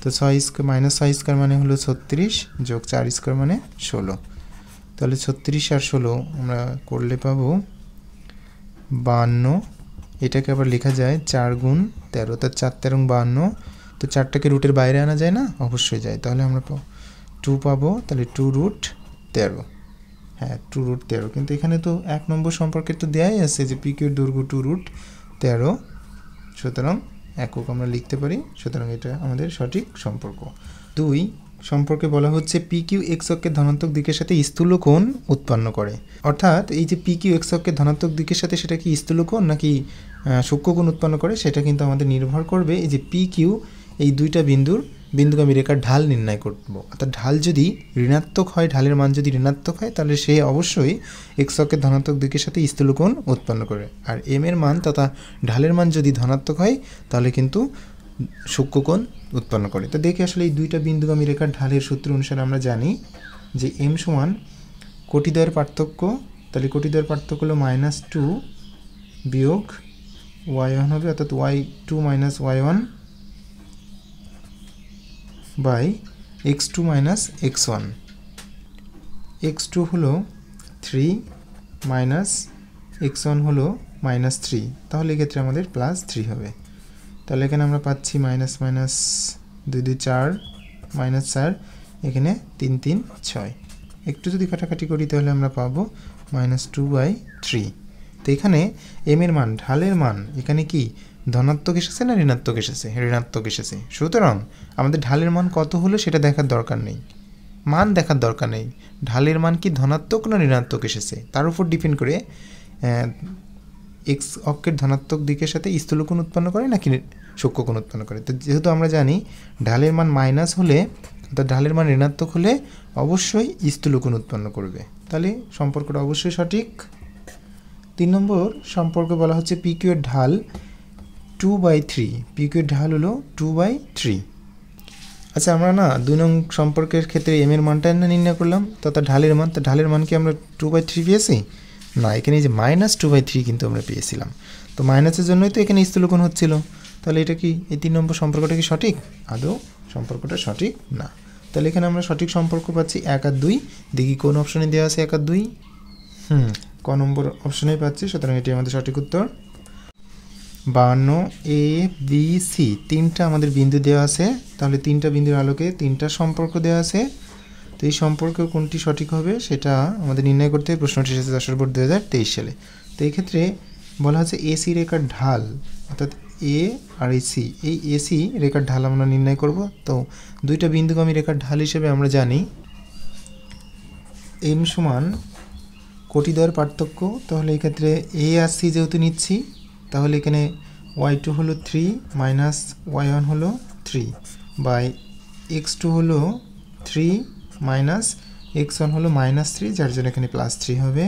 তো 6 স্কোয়ার মানে হলো 36 যোগ 4 স্কোয়ার মানে 16, তাহলে 36 আর 16 আমরা করলে পাবো 52, এটাকে আবার লেখা যায় 4 গুণ 13, তার 4 13 52, তো 4টাকে রুটের বাইরে আনা যায় না, অবশ্যই যায়, তাহলে আমরা 2 পাবো, তাহলে 2√13, হ্যাঁ 2√13, কিন্তু এখানে তো 1 নম্বর সম্পর্কে তো দেয়াই আছে যে পি কিউ এর দৈর্ঘ্য 2√13, সুতরাং একক আমরা লিখতে পারি, সুতরাং এটা আমাদের সঠিক সম্পর্ক। 2 সম্পর্কে বলা হচ্ছে পি কিউ এক্স অক্ষের ধনাত্মক দিকের সাথে স্থূল কোণ উৎপন্ন করে, অর্থাৎ এই যে পি কিউ এক্স অক্ষের ধনাত্মক দিকের সাথে সেটা কি স্থূল কোণ নাকি সূক্ষ্ম কোণ উৎপন্ন করে সেটা কিন্তু আমাদের নির্ভর করবে এই যে পি কিউ এই দুইটা বিন্দুর বিন্দুগামী রেখার ঢাল নির্ণয় করব। অর্থাৎ ঢাল যদি ঋণাত্মক হয়, ঢালের মান যদি ঋণাত্মক হয়, তাহলে সে অবশ্যই এক্স অক্ষের ধনাত্মক দিকের সাথে স্থূলকোণ উৎপন্ন করে। আর এম এর মান তথা ঢালের মান যদি ধনাত্মক হয় তাহলে কিন্তু সূক্ষ্মকোণ উৎপন্ন করে। তো দেখি আসলে এই দুইটা বিন্দুগামী রেখার ঢালের সূত্র অনুসারে আমরা জানি যে এম সমান কোটিদ্বয়ের পার্থক্য, তাহলে কোটিদ্বয়ের পার্থক্য হলো -2 বিয়োগ y1 হবে, অর্থাৎ y2 minus y1 by x2 minus x1। x2 হলো 3 মাইনাস x1 হলো -3, তাহলে এক্ষেত্রে আমাদের +3 হবে। তাহলে এখানে আমরা পাচ্ছি মাইনাস মাইনাস 2 2 4 -4, এখানে 3 3 6। একটু যদি কাটাকাটি করি তাহলে আমরা পাবো -2/3। তো এখানে এম এর মান, ঢালের মান এখানে কি ধনাত্মক এসেছে না ঋণাত্মক এসেছে? ঋণাত্মক এসেছে। সুতরাং আমাদের ঢালের মান কত হলো সেটা দেখার দরকার নেই, মান দেখার দরকার নেই, ঢালের মান কি ধনাত্মক না ঋণাত্মক এসেছে তার উপর ডিপেন্ড করে এক্স অক্ষের ধনাত্মক দিকের সাথে স্থূলকোণ উৎপন্ন করে নাকি সূক্ষ্মকোণ উৎপন্ন করে। তো যেহেতু আমরা জানি ঢালের মান মাইনাস হলে, অর্থাৎ ঢালের মান ঋণাত্মক হলে অবশ্যই স্থূলকোণ উৎপন্ন করবে, তাহলে সম্পর্কটা অবশ্যই সঠিক। 3 নম্বর সম্পর্ক বলা হচ্ছে পিকিউ এর ঢাল 2/3, পিকিউ এর ঢাল হলো 2/3। আচ্ছা, আমরা না 2 নং সম্পর্কের ক্ষেত্রে এম এর মানটা নির্ণয় করলাম, তথা ঢালের মান, তো ঢালের মান কি আমরা 2/3 পেয়েছি? না, এখানে এই যে -2/3 কিন্তু আমরা পেয়েছিলাম। তো মাইনাসের জন্যই তো এখানে স্থূলকোণ হচ্ছিল, তাহলে এটা কি এই 3 নম্বর সম্পর্কটা কি সঠিক? আদৌ সম্পর্কটা সঠিক না। তাহলে এখানে আমরা সঠিক সম্পর্ক পাচ্ছি 1 আর 2। দেখি কোন অপশনে দেওয়া আছে 1 আর 2? ক নম্বর অপশনেই পাচ্ছি, সুতরাং এটি আমাদের সঠিক উত্তর। 52 এ বি সি তিনটা আমাদের বিন্দু দেওয়া আছে, তাহলে তিনটা বিন্দুর আলোকে তিনটা সম্পর্ক দেওয়া আছে। তো এই সম্পর্ক কোনটি সঠিক হবে সেটা আমাদের নির্ণয় করতে হবে। প্রশ্নটি এসেছে 10 বোর্ড 2023 সালে। তো এই ক্ষেত্রে বলা হচ্ছে এসি রেখার ঢাল, অর্থাৎ এ আর সি, এই এসি রেখার ঢাল আমরা নির্ণয় করব। তো দুইটা বিন্দুগামী রেখার ঢাল হিসেবে আমরা জানি এম সমান কোটিদ্বয়ের পার্থক্য। তাহলে এই ক্ষেত্রে এ আর সি যেহেতু নিচ্ছি, তাহলে এখানে y2 হলো 3 মাইনাস y1 হলো 3 বাই x2 হলো 3 মাইনাস x1 হলো -3, যার জন্য এখানে +3 হবে।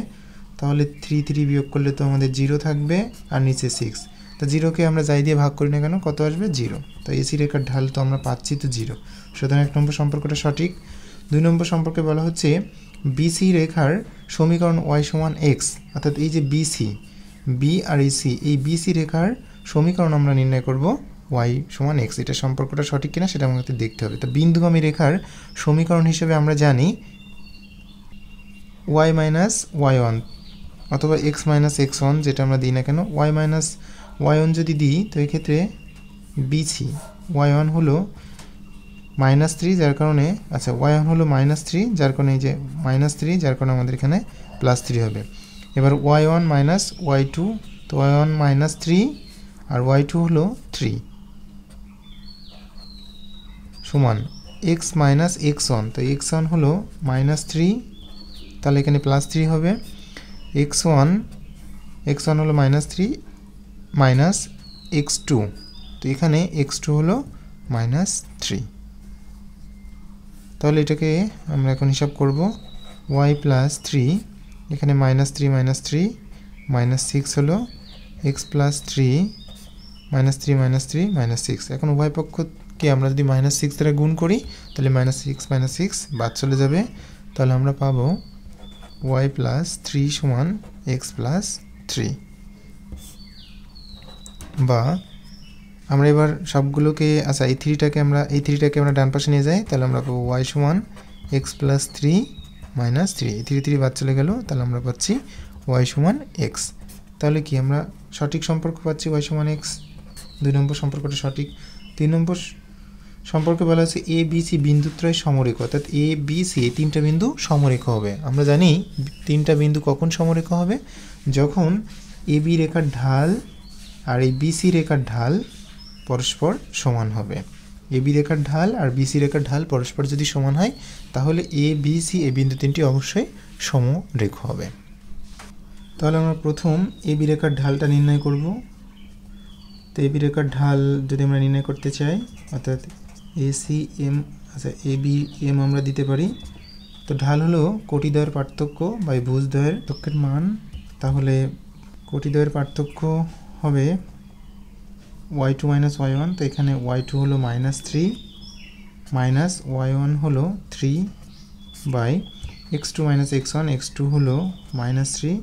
তাহলে 3 3 বিয়োগ করলে তো আমাদের 0 থাকবে আর নিচে 6। তো 0কে আমরা যাই দিয়ে ভাগ করি না কেন, কত আসবে? 0। তো এসি রেখার ঢাল তো আমরা পাচ্ছি তো 0, সুতরাং 1 নম্বর সম্পর্কটা সঠিক। 2 নম্বর সম্পর্কে বলা হচ্ছে বিসি রেখার সমীকরণ y সমান x, অর্থাৎ এই যে বিসি, বি আর সি, এই বিসি রেখার সমীকরণ আমরা নির্ণয় করব y সমান x। এটা সম্পর্কটা সঠিক কিনা সেটা আমাদের দেখতে হবে। তো বিন্দুগামী রেখার সমীকরণ হিসেবে আমরা জানি y মাইনাস y1 অথবা x মাইনাস x1, যেটা আমরা দিই না কেন, y মাইনাস y1 যদি দিই তো এই ক্ষেত্রে বিসি y1 হলো -3, যার কারণে আচ্ছা y1 হলো -3, যার কারণে এই যে -3, যার কারণে আমাদের এখানে +3 হবে। এবার y1 মাইনাস y2, তো y1 -3 আর y2 হলো 3 সমান x মাইনাস x1, তো x1 হলো -3, তাহলে এখানে +3 হবে। x1 হলো -3 মাইনাস x2, তো এখানে x2 হলো -3। তাহলে এটাকে আমরা এখন হিসাব করব y প্লাস 3, এখানে -3 -3 -6 হলো x প্লাস 3 -3 -3 -6। এখন উভয় পক্ষকে আমরা যদি -6 দ্বারা গুণ করি তাহলে -6 -6 বাদ চলে যাবে। তাহলে আমরা পাবো y প্লাস 3 সমান x প্লাস 3। বা আমরা এবার সবগুলোকে, আচ্ছা এই থ্রিটাকে আমরা ডান পাশে নিয়ে যাই, তাহলে আমরা পাবো y সমান x প্লাস 3 মাইনাস 3, 3 3 বাদ চলে গেল, তাহলে আমরা পাচ্ছি y সমান x। তাহলে কি আমরা সঠিক সম্পর্ক পাচ্ছি y সমান x। 2 নম্বর সম্পর্কটা সঠিক। 3 নম্বর সম্পর্কে বলা আছে এ বি সি বিন্দুত্রয় সমরেখ, অর্থাৎ এ বি সি এই তিনটা বিন্দু সমরেখ হবে। আমরা জানি তিনটা বিন্দু কখন সমরেখ হবে, যখন এ বি রেখার ঢাল আর এই বিসি রেখার ঢাল পরস্পর সমান হবে। এ বি রেখার ঢাল আর বিসি রেখার ঢাল পরস্পর যদি সমান হয় তাহলে এ বি সি এই বিন্দু তিনটি অবশ্যই সমরেখ হবে। তাহলে আমরা প্রথম এ বি রেখার ঢালটা নির্ণয় করব। তো এ বি রেখার ঢাল যদি আমরা নির্ণয় করতে চাই, অর্থাৎ এসি এম, আচ্ছা এ বি এম আমরা দিতে পারি। তো ঢাল হলো কোটিদ্বয়ের পার্থক্য বাই ভুজদ্বয়ের পার্থক্যের মান। তাহলে কোটিদ্বয়ের পার্থক্য হবে y2 মাইনাস y1, তো এখানে y2 হলো -3 মাইনাস y1 হলো 3 by x2 minus x1, x2 হলো -3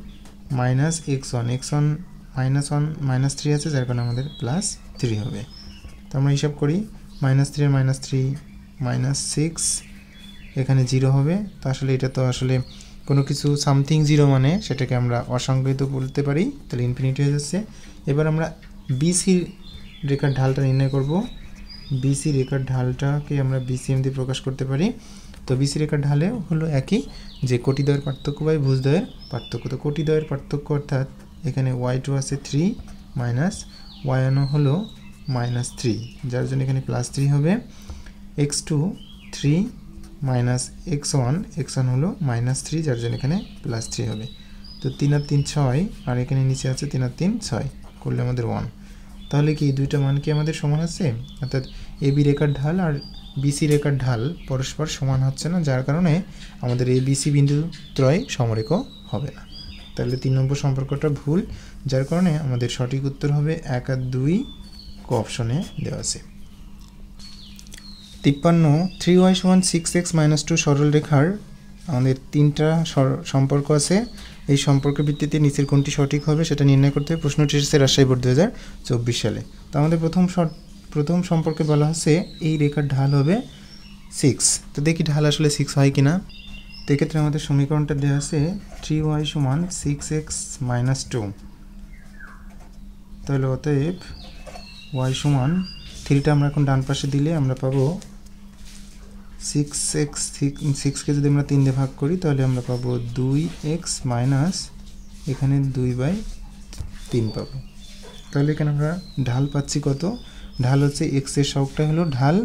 মাইনাস x1, x1 -3 আছে, যার কারণে আমাদের +3 হবে। তো আমরা হিসাব করি, -3 আর -3 -6, এখানে 0 হবে। তো আসলে এটা তো আসলে কোনো কিছু সামথিং 0 মানে সেটাকে আমরা অসংজ্ঞায়িত বলতে পারি, তাহলে ইনফিনিটি হয়ে যাচ্ছে। এবার আমরা বিসি রেখার ঢালটা নির্ণয় করব। বিসি রেখার ঢালটাকে আমরা বিসিএম দিয়ে প্রকাশ করতে পারি। তো বিসি রেখার ঢালে হলো একই, যে কোটিদ্বয়ের পার্থক্য বাই ভুজদ্বয়ের পার্থক্য। তো কোটিদ্বয়ের পার্থক্য অর্থাৎ এখানে y2 আছে 3 মাইনাস y1 হলো -3, যার জন্য এখানে +3 হবে। x2 3 মাইনাস x1 হলো -3, যার জন্য এখানে +3 হবে। তো 3 আর 3 6, আর এখানে নিচে আছে 3 আর 3 6, করলে আমাদের 1। তাহলে কি দুইটা মান কি আমাদের সমান আছে? অর্থাৎ এবি রেখার ঢাল আর বিসি রেখার ঢাল পরস্পর সমান হচ্ছে না, যার কারণে আমাদের এই বিসি বিন্দু ত্রয় সমরেখ হবে না। তাহলে 3 নম্বর সম্পর্কটা ভুল, যার কারণে আমাদের সঠিক উত্তর হবে 1 আর 2 ক অপশনে দেওয়া আছে। 53 3y = 6x - 2 সরল রেখার আমাদের 3টা সম্পর্ক আছে। এই সম্পর্কের ভিত্তিতে নিচের কোনটি সঠিক হবে সেটা নির্ণয় করতে হবে। প্রশ্নটি এসেছে রাজশাহী বোর্ড 2024 সালে। তো আমাদের প্রথম সম্পর্কে বলা হচ্ছে এই রেখার ঢাল হবে 6। তো দেখি ঢাল আসলে 6 হয় কিনা। তো এক্ষেত্রে আমাদের সমীকরণটা দেওয়া আছে 3y = 6x - 2। তাহলে অতএব y = 3টা আমরা এখন ডান পাশে দিলে আমরা পাবো 6কে যদি আমরা 3 দিয়ে ভাগ করি তাহলে আমরা পাবো 2x মাইনাস এখানে 2/3 পাবো। তাহলে এখানে আমরা ঢাল পাচ্ছি কত? ঢাল হচ্ছে x এর সহগটা হলো ঢাল,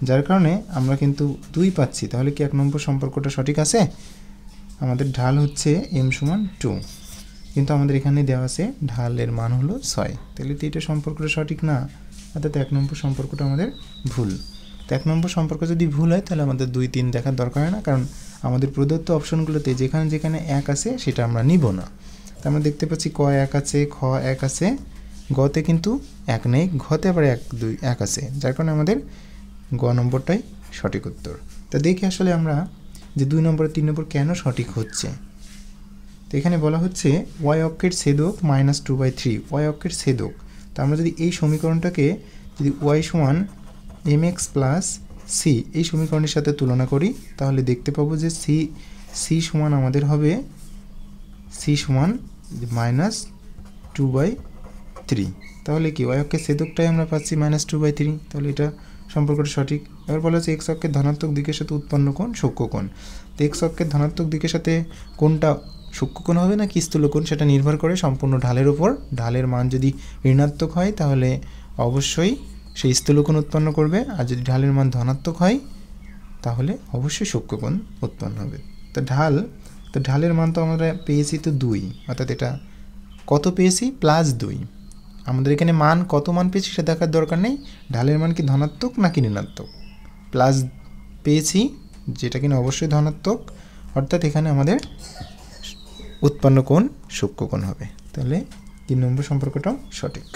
যার কারণে আমরা কিন্তু 2 পাচ্ছি। তাহলে কি 1 নম্বর সম্পর্কটা সঠিক আছে? আমাদের ঢাল হচ্ছে m = 2, কিন্তু আমাদের এখানে দেওয়া আছে ঢালের মান হলো 6। তাহলে তো এটা সম্পর্কটা সঠিক না, অর্থাৎ 1 নম্বর সম্পর্কটা আমাদের ভুল। তো 1 নম্বর সম্পর্ক যদি ভুল হয় তাহলে আমাদের 2, 3 দেখার দরকার হয় না, কারণ আমাদের প্রদত্ত অপশনগুলোতে যেখানে যেখানে 1 আছে সেটা আমরা নিব না। তো আমরা দেখতে পাচ্ছি ক 1 আছে, খ 1 আছে, গতে কিন্তু 1 নেই, ঘতে আবার 1 আছে, যার কারণে আমাদের গ নম্বরটাই সঠিক উত্তর। তো দেখি আসলে আমরা যে 2 নম্বর 3 নম্বর কেন সঠিক হচ্ছে। তো এখানে বলা হচ্ছে y অক্ষের ছেদক -2/3, y অক্ষের ছেদক। তো আমরা যদি এই সমীকরণটাকে যদি y = mx + c এই সমীকরণের সাথে তুলনা করি তাহলে দেখতে পাবো যে c সমান আমাদের হবে c সমান -2/3। তাহলে কি y অক্ষের ছেদকটাই আমরা পাচ্ছি -2/3, তাহলে এটা সম্পর্কটা সঠিক। এবার বলা হচ্ছে x অক্ষের ধনাত্মক দিকের সাথে উৎপন্ন কোণ সূক্ষ্মকোণ। তো x অক্ষের ধনাত্মক দিকের সাথে কোণটা সূক্ষ্মকোণ হবে না কি স্থূলকোণ সেটা নির্ভর করে সম্পূর্ণ ঢালের উপর। ঢালের মান যদি ঋণাত্মক হয় তাহলে অবশ্যই সেই স্থূলকোণ উৎপন্ন করবে, আর যদি ঢালের মান ধনাত্মক হয় তাহলে অবশ্যই সূক্ষ্মকোণ উৎপন্ন হবে। তো ঢালের মান তো আমরা পেয়েছি তো 2, অর্থাৎ এটা কত পেয়েছি? +2। আমাদের এখানে মান কত মান পেয়েছি সেটা দেখার দরকার নেই, ঢালের মান কি ধনাত্মক নাকি ঋণাত্মক। প্লাস পেয়েছি যেটা কিনা অবশ্যই ধনাত্মক, অর্থাৎ এখানে আমাদের উৎপন্ন কোণ সূক্ষ্মকোণ হবে। তাহলে 3 নম্বর সম্পর্কটাও সঠিক।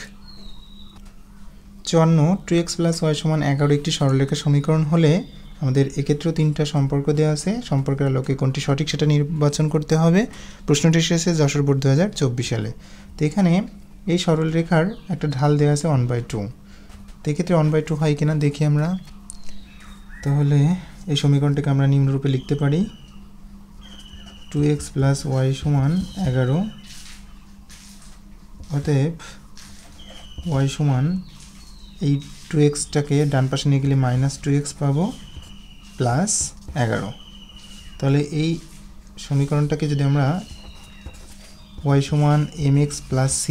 54 2x + y = 11 একটি সরলরেখা সমীকরণ হলে আমাদের এক্ষেত্রেও 3টা সম্পর্ক দেওয়া আছে। সম্পর্কের আলোকে কোনটি সঠিক সেটা নির্বাচন করতে হবে। প্রশ্নটি এসেছে যশোর বোর্ড 2024 সালে। তো এখানে এই সরলরেখার একটা ঢাল দেওয়া আছে 1/2। তো এক্ষেত্রে 1/2 হয় কিনা দেখি আমরা। তাহলে এই সমীকরণটাকে আমরা নিম্নরূপে লিখতে পারি 2x + y = 11। অতএব y সমান এই 2xটাকে ডান পাশে নিয়ে গেলে -2x পাবো +11। তাহলে এই সমীকরণটাকে যদি আমরা y = mx + c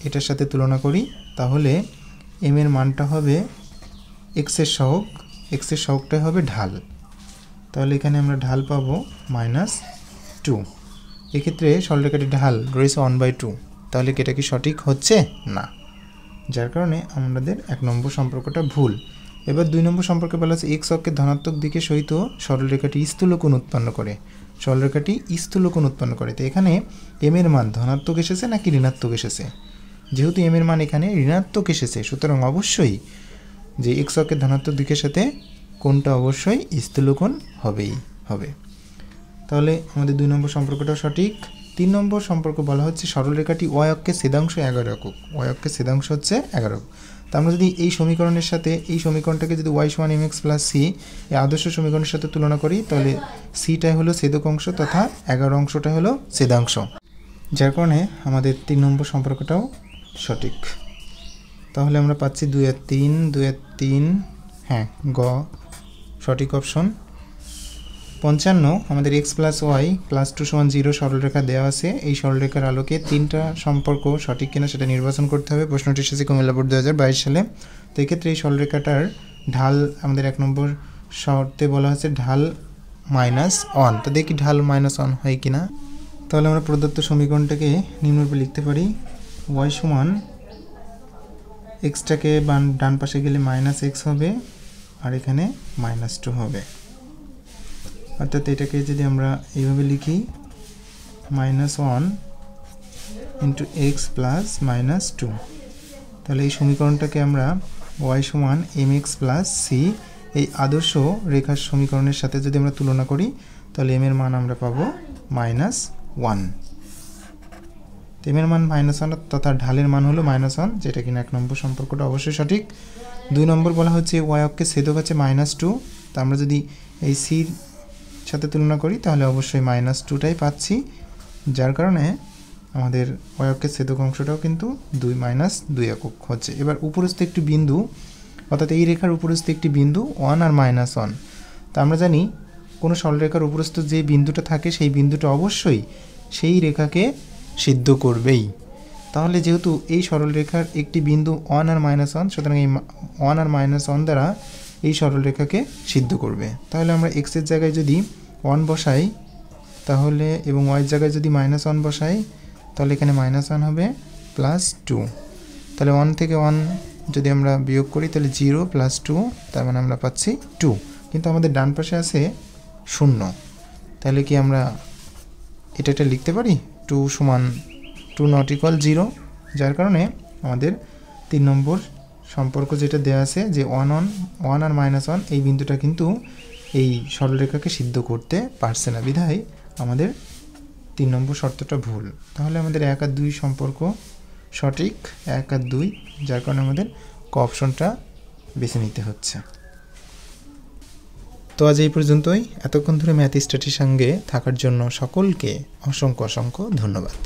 এটার সাথে তুলনা করি তাহলে m এর মানটা হবে x এর সহগ, x এর সহগটাই হবে ঢাল। তাহলে এখানে আমরা ঢাল পাবো -2। এক্ষেত্রে সরলরেখাটির ঢাল রয়েছে 1/2, তাহলে এটা কি সঠিক হচ্ছে না, যার কারণে আমাদের 1 নম্বর সম্পর্কটা ভুল। এবার 2 নম্বর সম্পর্কে বলা আছে এক্স অক্ষের ধনাত্মক দিকে সহিত সরলরেখাটি স্থূলকোণ উৎপন্ন করে। সরলরেখাটি স্থূলকোণ উৎপন্ন করে। তো এখানে এম এর মান ধনাত্মক এসেছে নাকি ঋণাত্মক এসেছে? যেহেতু এম এর মান এখানে ঋণাত্মক এসেছে, সুতরাং অবশ্যই যে এক্স অক্ষের ধনাত্মক দিকের সাথে কোণটা অবশ্যই স্থূলকোণ হবেই হবে। তাহলে আমাদের 2 নম্বর সম্পর্কটাও সঠিক। 3 নম্বর সম্পর্ক বলা হচ্ছে সরলরেখাটি ওয়াই অক্ষের ছেদাংশ 11 একক। ওয়াই অক্ষের ছেদাংশ হচ্ছে 11 একক। তো আমরা যদি এই সমীকরণের সাথে এই সমীকরণটাকে যদি ওয়াই সমান এম এক্স প্লাস সি এই আদর্শ সমীকরণের সাথে তুলনা করি, তাহলে সিটাই হলো ছেদক অংশ তথা 11 অংশটা হলো ছেদাংশ, যার কারণে আমাদের 3 নম্বর সম্পর্কটাও সঠিক। তাহলে আমরা পাচ্ছি 2 আর 3, হ্যাঁ গ সঠিক অপশন। 55 আমাদের এক্স প্লাস ওয়াই প্লাস 2 সমান 0 সরলরেখা দেওয়া আছে। এই সরলরেখার আলোকে 3টা সম্পর্ক সঠিক কিনা সেটা নির্বাচন করতে হবে। প্রশ্নটি এসেছে কুমিল্লা বোর্ড 2022 সালে। তো এক্ষেত্রে এই সরলরেখাটার ঢাল আমাদের 1 নম্বর শর্তে বলা হচ্ছে ঢাল -1। তো দেখি ঢাল -1 হয় কিনা। তাহলে আমরা প্রদত্ত সমীকরণটাকে নিম্নরূপে লিখতে পারি। ওয়াই সমান এক্সটাকে ডান পাশে গেলে -x হবে আর এখানে -2 হবে। অর্থাৎ এটাকে যদি আমরা এইভাবে লিখি -1 ইন্টু এক্স প্লাস -2, তাহলে এই সমীকরণটাকে আমরা ওয়াই সমান এম এক্স প্লাস সি এই আদর্শ রেখার সমীকরণের সাথে যদি আমরা তুলনা করি, তাহলে এম এর মান আমরা পাবো -1। এম এর মান -1 তথা ঢালের মান হলো -1, যেটা কিনা 1 নম্বর সম্পর্কটা অবশ্যই সঠিক। 2 নম্বর বলা হচ্ছে ওয়াই অক্ষের ছেদক আছে -2। তা আমরা যদি এই সির সাথে তুলনা করি তাহলে অবশ্যই -2টাই পাচ্ছি, যার কারণে আমাদের ওয়াই অক্ষের ছেদক অংশটাও কিন্তু 2 একক হচ্ছে। এবার উপরস্থ একটি বিন্দু, অর্থাৎ এই রেখার উপরস্থ একটি বিন্দু 1 আর -1। তা আমরা জানি কোনো সরলরেখার উপরস্থ যে বিন্দুটা থাকে সেই বিন্দুটা অবশ্যই সেই রেখাকে সিদ্ধ করবেই। তাহলে যেহেতু এই সরলরেখার একটি বিন্দু 1 আর -1, সুতরাং এই 1 আর -1 দ্বারা এই সরলরেখাকে সিদ্ধ করবে। তাহলে আমরা x এর জায়গায় যদি 1 বসাই তাহলে এবং y এর জায়গায় যদি -1 বসাই তাহলে এখানে -1 হবে +2। তাহলে 1 থেকে 1 যদি আমরা বিয়োগ করি তাহলে 0 + 2, তার মানে আমরা পাচ্ছি 2। কিন্তু আমাদের ডান পাশে আছে 0। তাহলে কি আমরা এটা লিখতে পারি 2 সমান 2 ≠ 0, যার কারণে আমাদের 3 নম্বর সম্পর্ক যেটা দেওয়া আছে যে 1 আর -1 এই বিন্দুটা কিন্তু এই সরলরেখাকে সিদ্ধ করতে পারছে না, বিধায় আমাদের 3 নম্বর শর্তটা ভুল। তাহলে আমাদের 1 আর 2 সম্পর্ক সঠিক, 1 আর 2, যার কারণে আমাদের ক অপশনটা বেছে নিতে হচ্ছে। তো আজ এই পর্যন্তই। এতক্ষণ ধরে ম্যাথ স্টাডির সঙ্গে থাকার জন্য সকলকে অসংখ্য ধন্যবাদ।